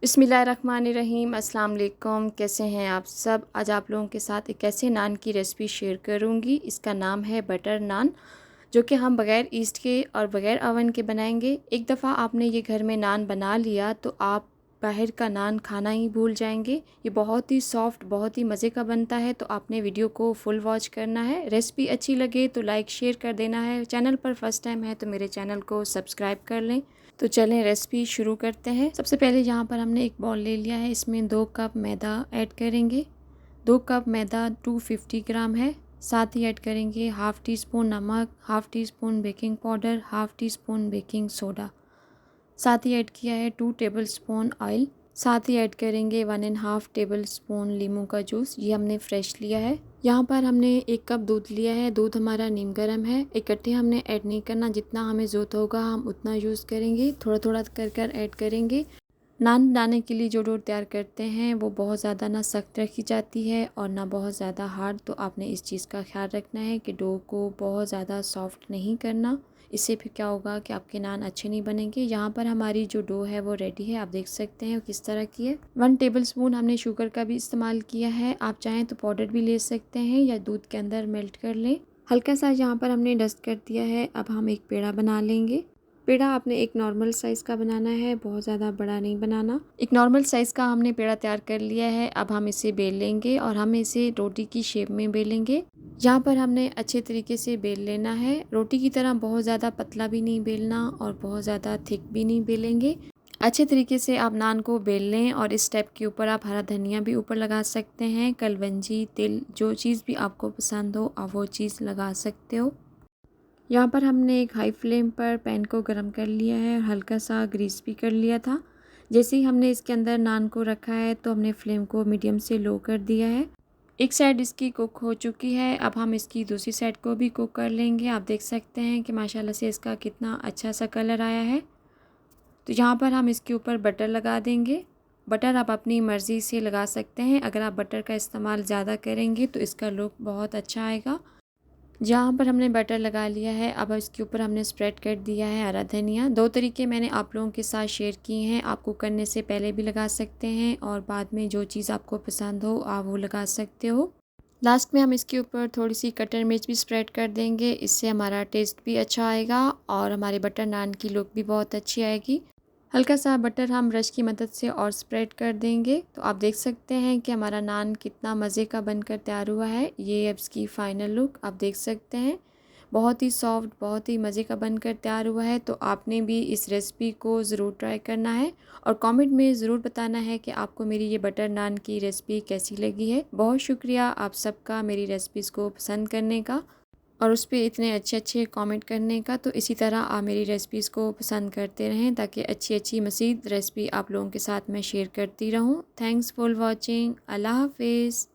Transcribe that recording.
बिस्मिल्लाहिर्रहमानिर्रहीम। अस्सलाम वालेकुम। कैसे हैं आप सब? आज आप लोगों के साथ एक ऐसे नान की रेसिपी शेयर करूंगी। इसका नाम है बटर नान, जो कि हम बग़ैर ईस्ट के और बग़ैर अवन के बनाएंगे। एक दफ़ा आपने ये घर में नान बना लिया तो आप बाहर का नान खाना ही भूल जाएंगे। ये बहुत ही सॉफ्ट, बहुत ही मज़े का बनता है। तो आपने वीडियो को फुल वॉच करना है। रेसिपी अच्छी लगे तो लाइक शेयर कर देना है। चैनल पर फर्स्ट टाइम है तो मेरे चैनल को सब्सक्राइब कर लें। तो चलें रेसिपी शुरू करते हैं। सबसे पहले यहाँ पर हमने एक बाउल ले लिया है। इसमें 2 कप मैदा ऐड करेंगे। 2 कप मैदा 250 ग्राम है। साथ ही ऐड करेंगे हाफ़ टी स्पून नमक, half tea spoon baking powder, half tea spoon baking soda. साथ ही ऐड किया है 2 टेबल स्पून ऑयल। साथ ही ऐड करेंगे 1.5 टेबल स्पून लीमू का जूस। ये हमने फ्रेश लिया है। यहाँ पर हमने 1 कप दूध लिया है। दूध हमारा नीम गर्म है। इकट्ठे हमने ऐड नहीं करना, जितना हमें ज़रूरत होगा हम उतना यूज़ करेंगे। थोड़ा थोड़ा कर ऐड करेंगे। नान बनाने के लिए जो डो तैयार करते हैं वो बहुत ज़्यादा ना सख्त रखी जाती है और ना बहुत ज़्यादा हार्ड। तो आपने इस चीज़ का ख्याल रखना है कि डो को बहुत ज़्यादा सॉफ्ट नहीं करना। इससे फिर क्या होगा कि आपके नान अच्छे नहीं बनेंगे। यहाँ पर हमारी जो डो है वो रेडी है। आप देख सकते हैं वो किस तरह की है। 1 टेबल स्पून हमने शुगर का भी इस्तेमाल किया है। आप चाहें तो पाउडर भी ले सकते हैं या दूध के अंदर मेल्ट कर लें। हल्का सा यहाँ पर हमने डस्ट कर दिया है। अब हम एक पेड़ा बना लेंगे। पेड़ा आपने एक नॉर्मल साइज़ का बनाना है, बहुत ज़्यादा बड़ा नहीं बनाना। एक नॉर्मल साइज़ का हमने पेड़ा तैयार कर लिया है। अब हम इसे बेल लेंगे और हम इसे रोटी की शेप में बेलेंगे। यहाँ पर हमने अच्छे तरीके से बेल लेना है। रोटी की तरह बहुत ज़्यादा पतला भी नहीं बेलना और बहुत ज़्यादा थिक भी नहीं बेलेंगे। अच्छे तरीके से आप नान को बेल लें और इस स्टेप के ऊपर आप हरा धनिया भी ऊपर लगा सकते हैं। कलवंजी, तिल, जो चीज़ भी आपको पसंद हो आप वो चीज़ लगा सकते हो। यहाँ पर हमने एक हाई फ्लेम पर पैन को गर्म कर लिया है और हल्का सा ग्रीस भी कर लिया था। जैसे ही हमने इसके अंदर नान को रखा है तो हमने फ्लेम को मीडियम से लो कर दिया है। एक साइड इसकी कुक हो चुकी है। अब हम इसकी दूसरी साइड को भी कुक कर लेंगे। आप देख सकते हैं कि माशाल्लाह से इसका कितना अच्छा सा कलर आया है। तो यहाँ पर हम इसके ऊपर बटर लगा देंगे। बटर आप अपनी मर्ज़ी से लगा सकते हैं। अगर आप बटर का इस्तेमाल ज़्यादा करेंगे तो इसका लुक बहुत अच्छा आएगा। जहाँ पर हमने बटर लगा लिया है अब इसके ऊपर हमने स्प्रेड कर दिया है हरा धनिया। 2 तरीके मैंने आप लोगों के साथ शेयर किए हैं। आप कुक करने से पहले भी लगा सकते हैं और बाद में जो चीज़ आपको पसंद हो आप वो लगा सकते हो। लास्ट में हम इसके ऊपर थोड़ी सी कटर मिर्च भी स्प्रेड कर देंगे। इससे हमारा टेस्ट भी अच्छा आएगा और हमारे बटर नान की लुक भी बहुत अच्छी आएगी। हल्का सा बटर हम ब्रश की मदद से और स्प्रेड कर देंगे। तो आप देख सकते हैं कि हमारा नान कितना मज़े का बनकर तैयार हुआ है। ये अब इसकी फ़ाइनल लुक आप देख सकते हैं। बहुत ही सॉफ्ट, बहुत ही मज़े का बनकर तैयार हुआ है। तो आपने भी इस रेसिपी को ज़रूर ट्राई करना है और कमेंट में ज़रूर बताना है कि आपको मेरी ये बटर नान की रेसिपी कैसी लगी है। बहुत शुक्रिया आप सबका मेरी रेसिपीज़ को पसंद करने का और उस पे इतने अच्छे अच्छे कमेंट करने का। तो इसी तरह आप मेरी रेसिपीज़ को पसंद करते रहें ताकि अच्छी अच्छी मज़ीद रेसिपी आप लोगों के साथ मैं शेयर करती रहूं। Thanks for watching. अल्लाह हाफिज़।